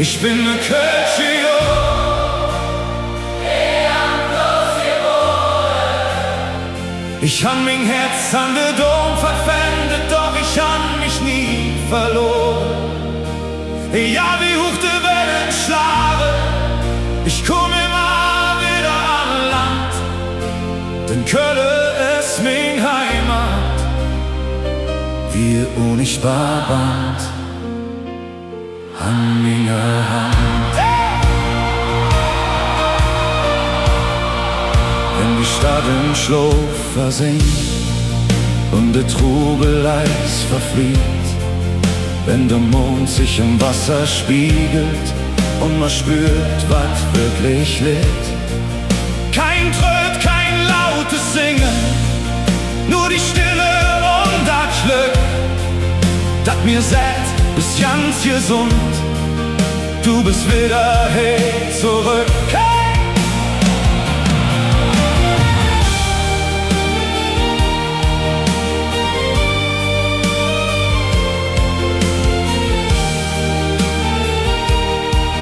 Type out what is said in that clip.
Ich bin ne Kölsche, ich han mein Herz an de Dom verpfändet, doch ich han mich nie verloren. Ja, wie hoch de Wellen schlagen, ich komm immer wieder an Land, denn Köln ist mein Heimat, wie unsichtbar Band an meiner Hand. Wenn die Stadt im Schlaf versinkt und der Trubel leis verfliegt, wenn der Mond sich im Wasser spiegelt und man spürt, was wirklich liegt. Kein Tröd, kein lautes Singen, nur die Stille und das Glück, das mir sagt, bist ganz gesund, du bist wieder hey zurück.